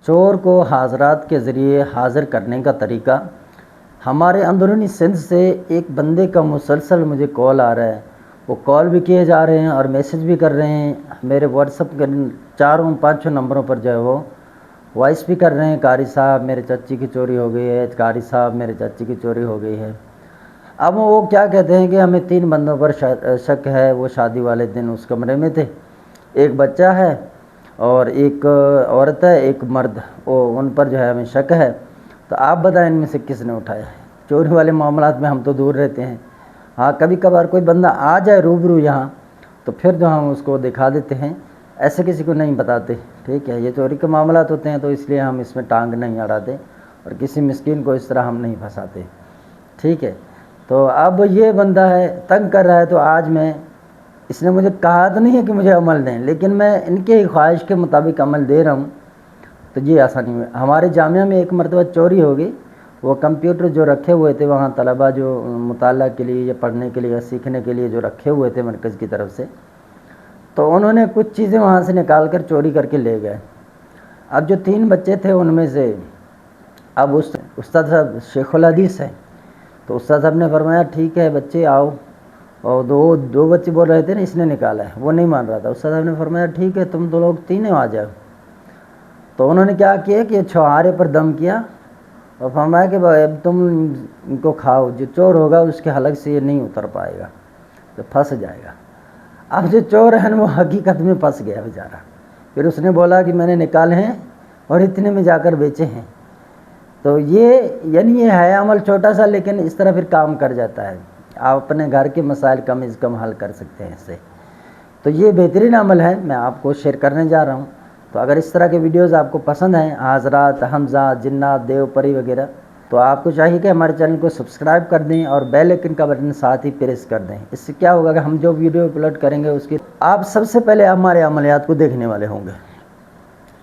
چور کو حاضرات کے ذریعے حاضر کرنے کا طریقہ، ہمارے اندرونی سندھ سے ایک بندے کا مسلسل مجھے کال آ رہا ہے، وہ کال بھی کیے جا رہے ہیں اور میسج بھی کر رہے ہیں، میرے واٹس ایپ کے 4-5 نمبروں پر جو ہے وہ وائس بھی کر رہے ہیں، قاری صاحب میرے چچی کی چوری ہو گئی ہے، قاری صاحب میرے چچی کی چوری ہو گئی ہے۔ اب وہ کیا کہتے ہیں کہ ہمیں 3 بندوں پر شک ہے، وہ شادی والے دن اس کمرے میں تھے، ایک بچہ ہے اور ایک عورت ہے، ایک مرد، ان پر جو ہے ہمیں شک ہے، تو آپ بتائیں ان میں سے کس نے اٹھایا ہے؟ چوری والے معاملات میں ہم تو دور رہتے ہیں، ہاں کبھی کبھار کوئی بندہ آ جائے روبرو یہاں تو پھر جو ہم اس کو دکھا دیتے ہیں، ایسے کسی کو نہیں بتاتے، ٹھیک ہے؟ یہ چوری کے معاملات ہوتے ہیں تو اس لیے ہم اس میں ٹانگ نہیں اڑاتے اور کسی مسکین کو اس طرح ہم نہیں پھنساتے، ٹھیک ہے؟ تو اب یہ بندہ ہے تنگ کر رہا ہے، تو آج میں اس نے مجھے کہا تو نہیں ہے کہ مجھے عمل دیں، لیکن میں ان کے خواہش کے مطابق عمل دے رہا ہوں، تو یہ آسانی میں ہمارے جامعہ میں ایک مرتبہ چوری ہو گئی، وہ کمپیوٹر جو رکھے ہوئے تھے وہاں طلبہ جو مطالعہ کے لیے یا پڑھنے کے لیے یا سیکھنے کے لیے جو رکھے ہوئے تھے مرکز کی طرف سے، تو انہوں نے کچھ چیزیں وہاں سے نکال کر چوری کر کے لے گئے۔ اب جو 3 بچے تھے ان میں سے اب استاد صاحب شیخ الحدیث ہیں، تو استاد صاحب نے فرمایا ٹھیک ہے بچے آؤ، اور دو بچے بول رہے تھے نا اس نے نکالا ہے، وہ نہیں مان رہا تھا، استاد صاحب نے فرمایا ٹھیک ہے تم لوگ تینوں آ جاؤ۔ تو انہوں نے کیا کیا کہ چھہارے پر دم کیا اور فرمایا کہ اب تم ان کو کھاؤ، جو چور ہوگا اس کے حلق سے یہ نہیں اتر پائے گا، تو پھنس جائے گا۔ اب جو چور ہے وہ حقیقت میں پھنس گیا بیچارہ، پھر اس نے بولا کہ میں نے نکالے ہیں اور اتنے میں جا کر بیچے ہیں۔ تو یہ ہے عمل چھوٹا سا، لیکن اس طرح پھر کام کر جاتا ہے، آپ اپنے گھر کے مسائل کم از کم حل کر سکتے ہیں اس سے۔ تو یہ بہترین عمل ہے، میں آپ کو شیئر کرنے جا رہا ہوں۔ تو اگر اس طرح کے ویڈیوز آپ کو پسند ہیں، حاضرات، حمزات، جنات، دیو پری وغیرہ، تو آپ کو چاہیے کہ ہمارے چینل کو سبسکرائب کر دیں اور بیل آئکن کا بٹن ساتھ ہی پریس کر دیں۔ اس سے کیا ہوگا کہ ہم جو ویڈیو اپلوڈ کریں گے اس کی آپ سب سے پہلے ہمارے عملیات کو دیکھنے والے ہوں گے۔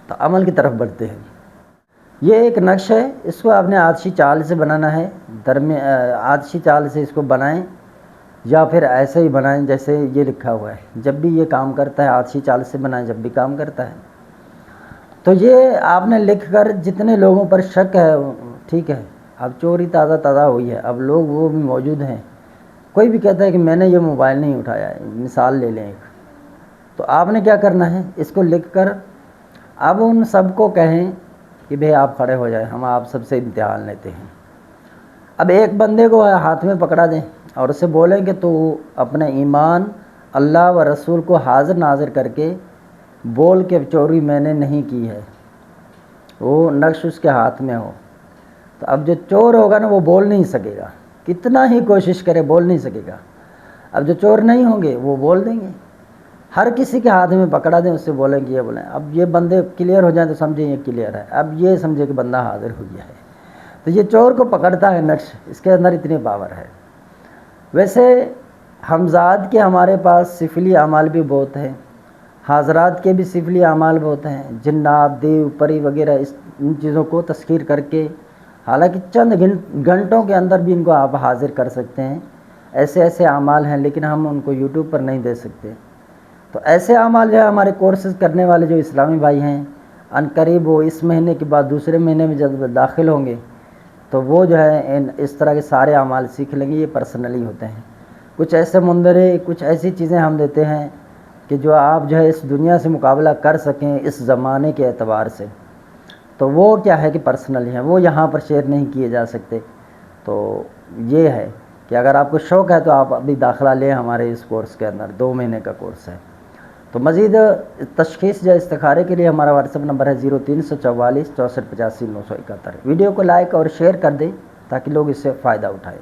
تو عمل کی طرف بڑھتے ہیں۔ یہ ایک نقش ہے، اس کو آپ نے آتشی چال سے بنانا ہے، آتشی چال سے اس کو بنائیں یا پھر ایسے ہی بنائیں جیسے یہ لکھا ہوا ہے، جب بھی یہ کام کرتا ہے آتشی چال سے بنائیں جب بھی کام کرتا ہے۔ تو یہ آپ نے لکھ کر جتنے لوگوں پر شک ہے، ٹھیک ہے، اب چوری تازہ ہوئی ہے، اب لوگ وہ بھی موجود ہیں، کوئی بھی کہتا ہے کہ میں نے یہ موبائل نہیں اٹھایا ہے، مثال لے لیں ایک، تو آپ نے کیا کرنا ہے، اس کو لکھ کر اب ان سب کو کہیں کہ بھئی آپ کھڑے ہو جائیں، ہم آپ سب سے امتحان لیتے ہیں۔ اب ایک بندے کو ہاتھ میں پکڑا دیں اور اسے بولیں کہ تو اپنے ایمان، اللہ و رسول کو حاضر ناظر کر کے بول کہ چوری میں نے نہیں کی ہے، وہ نقش اس کے ہاتھ میں ہو، تو اب جو چور ہوگا نا وہ بول نہیں سکے گا، کتنا ہی کوشش کرے بول نہیں سکے گا۔ اب جو چور نہیں ہوں گے وہ بول دیں گے، ہر کسی کے ہاتھ میں پکڑا دیں، اس سے بولیں کہ یہ بولیں، اب یہ بندے کلیئر ہو جائیں تو سمجھیں یہ کلیئر ہے، اب یہ سمجھے کہ بندہ حاضر ہو گیا ہے۔ تو یہ چور کو پکڑتا ہے نقش، اس کے اندر اتنی پاور ہے۔ ویسے حمزات کے ہمارے پاس سفلی اعمال بھی بہت ہیں، حاضرات کے بھی سفلی اعمال بہت ہیں، جنات، دیو، پری وغیرہ ان چیزوں کو تسخیر کر کے، حالانکہ چند گھنٹوں کے اندر بھی ان کو آپ حاضر کر سکتے ہیں، ایسے اعمال ہیں، لیکن ہم ان کو یوٹیوب پر نہیں دے سکتے۔ تو ایسے اعمال جو ہے ہمارے کورسز کرنے والے جو اسلامی بھائی ہیں، ان قریب وہ اس مہینے کے بعد دوسرے مہینے میں جب داخل ہوں گے تو وہ جو ہے اس طرح کے سارے اعمال سیکھ لیں گے، یہ پرسنلی ہوتے ہیں۔ کچھ ایسے مندرے، کچھ ایسی چیزیں ہم دیتے ہیں کہ جو آپ جو ہے اس دنیا سے مقابلہ کر سکیں اس زمانے کے اعتبار سے، تو وہ کیا ہے کہ پرسنلی ہیں، وہ یہاں پر شیئر نہیں کیے جا سکتے۔ تو یہ ہے کہ اگر آپ کو شوق ہے تو آپ ابھی داخلہ لیں ہمارے اس کورس کے اندر، 2 مہینے کا کورس ہے۔ تو مزید تشخیص یا استخارے کے لیے ہمارا واٹس ایپ نمبر ہے 0344 64 85 971۔ ویڈیو کو لائک اور شیئر کر دیں تاکہ لوگ اس سے فائدہ اٹھائیں۔